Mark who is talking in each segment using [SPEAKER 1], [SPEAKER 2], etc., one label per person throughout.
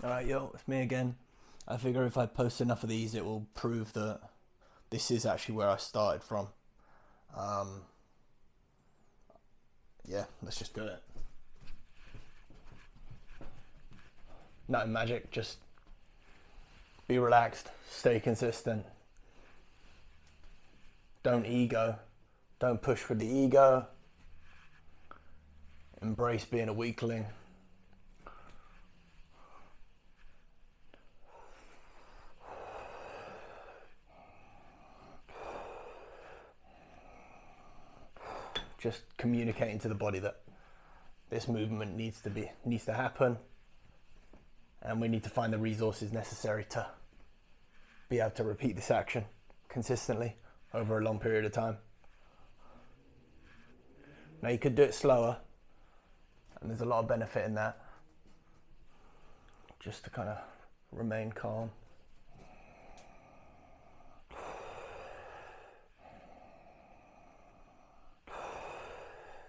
[SPEAKER 1] Alright, yo, it's me again. I figure if I post enough of these, it will prove that this is actually where I started from. Um, yeah, let's just do it. Nothing magic, just be relaxed, stay consistent. Don't ego, don't push for the ego. Embrace being a weakling. Just communicating to the body that this movement needs to happen, and we need to find the resources necessary to be able to repeat this action consistently over a long period of time. Now you could do it slower, and there's a lot of benefit in that, just to kind of remain calm.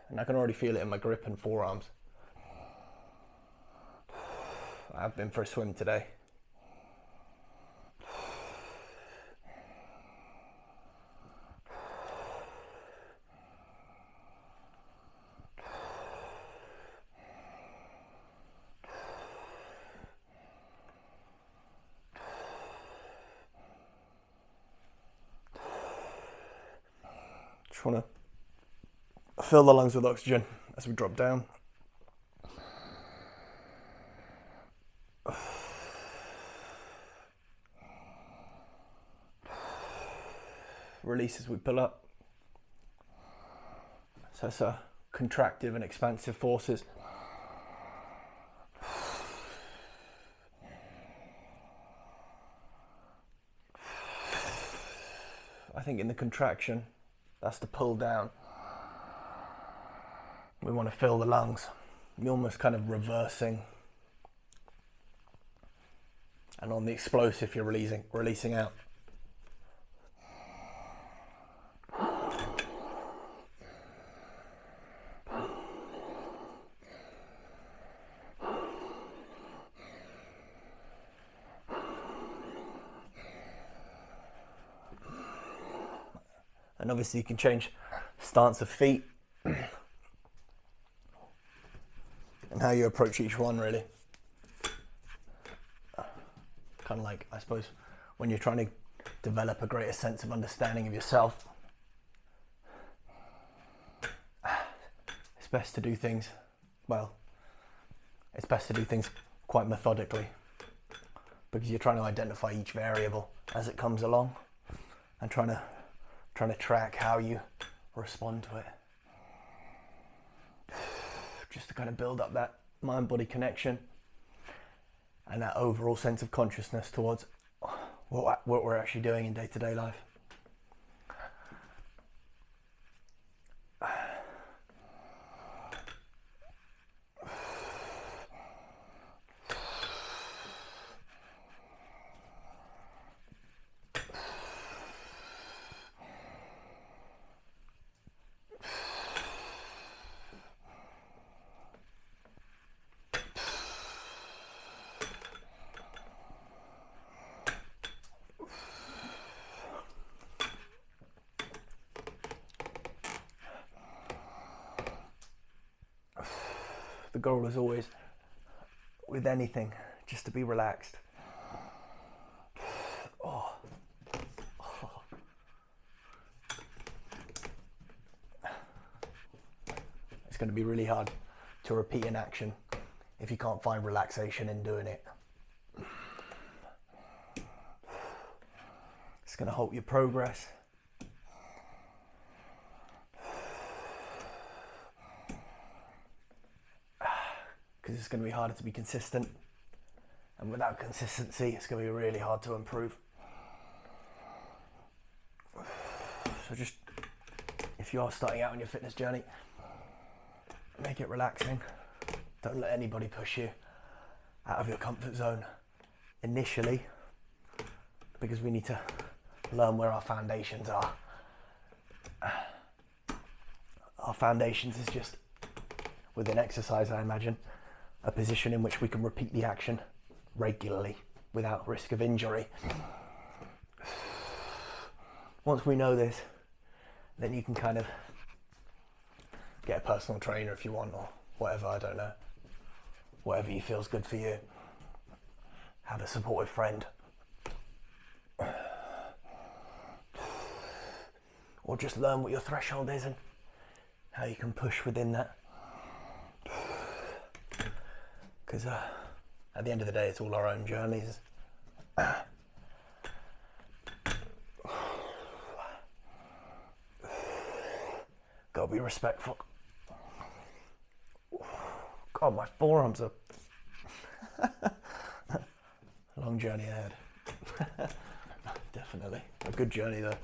[SPEAKER 1] And I can already feel it in my grip and forearms. I've been for a swim today. Just want to fill the lungs with oxygen as we drop down. Release as we pull up. So it's a contractive and expansive forces. I think in the contraction, that's the pull down. We want to fill the lungs. You're almost kind of reversing. And on the explosive, you're releasing out. And obviously you can change stance of feet and how you approach each one, really. Kind of like, I suppose, when you're trying to develop a greater sense of understanding of yourself, it's best to do things quite methodically, because you're trying to identify each variable as it comes along and trying to track how you respond to it, just to kind of build up that mind-body connection and that overall sense of consciousness towards what we're actually doing in day-to-day life. The goal is always, with anything, just to be relaxed. Oh. Oh. It's going to be really hard to repeat an action if you can't find relaxation in doing it. It's going to halt your progress. Because it's going to be harder to be consistent, and without consistency it's going to be really hard to improve. So just, if you are starting out on your fitness journey, make it relaxing. Don't let anybody push you out of your comfort zone initially, because we need to learn where our foundations are. Our foundations is just, within exercise, I imagine, a position in which we can repeat the action regularly without risk of injury. Once we know this, then you can kind of get a personal trainer if you want, or whatever, I don't know. Whatever you feels good for you. Have a supportive friend. Or just learn what your threshold is and how you can push within that. Because at the end of the day, it's all our own journeys. Gotta be respectful. God, my forearms are long journey ahead. Definitely a good journey though.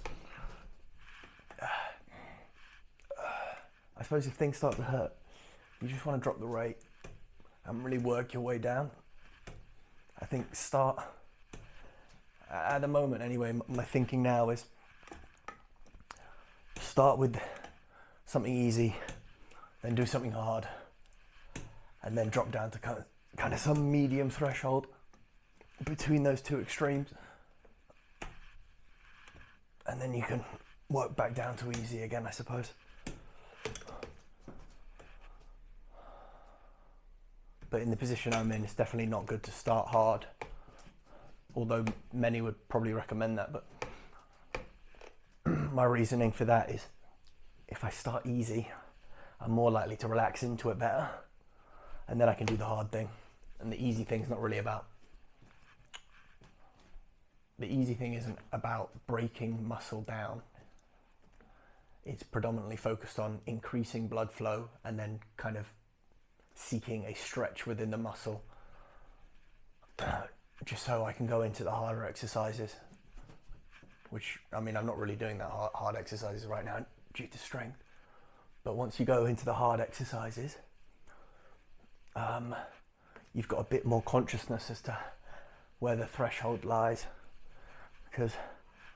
[SPEAKER 1] I suppose if things start to hurt, you just want to drop the rate and really work your way down. I think start, at the moment anyway, my thinking now is start with something easy, then do something hard, and then drop down to kind of some medium threshold between those two extremes. And then you can work back down to easy again, I suppose. But in the position I'm in, it's definitely not good to start hard. Although many would probably recommend that, but my reasoning for that is if I start easy, I'm more likely to relax into it better, and then I can do the hard thing. And the easy thing's not really about, the easy thing isn't about breaking muscle down. It's predominantly focused on increasing blood flow and then kind of seeking a stretch within the muscle, just so I can go into the harder exercises, which, I mean, I'm not really doing that hard exercises right now due to strength. But once you go into the hard exercises, you've got a bit more consciousness as to where the threshold lies, because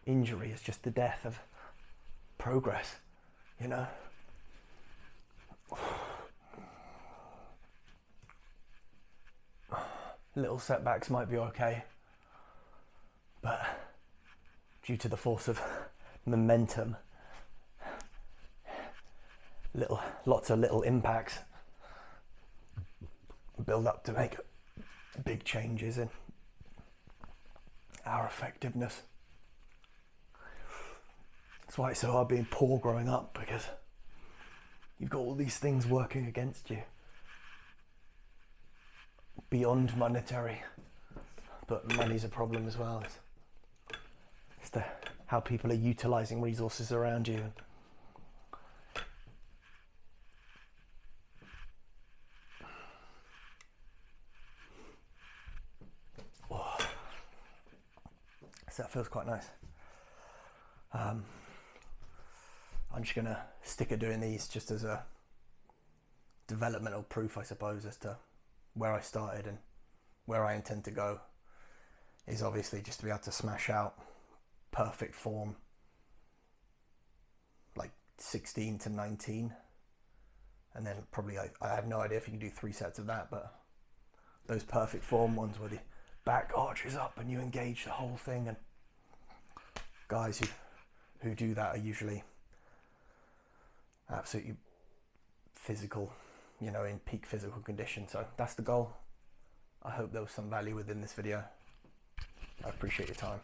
[SPEAKER 1] injury is just the death of progress, you know? Little setbacks might be okay, but due to the force of momentum, lots of little impacts build up to make big changes in our effectiveness. That's why it's so hard being poor growing up, because you've got all these things working against you beyond monetary, but money's a problem as well. It's how people are utilizing resources around you. Oh. So that feels quite nice. I'm just gonna stick at doing these just as a developmental proof, I suppose, as to where I started and where I intend to go. Is obviously just to be able to smash out perfect form, like 16 to 19, and then probably I have no idea if you can do 3 sets of that, but those perfect form ones where the back arches up and you engage the whole thing, and guys who do that are usually absolutely physical, you know, in peak physical condition. So that's the goal. I hope there was some value within this video. I appreciate your time.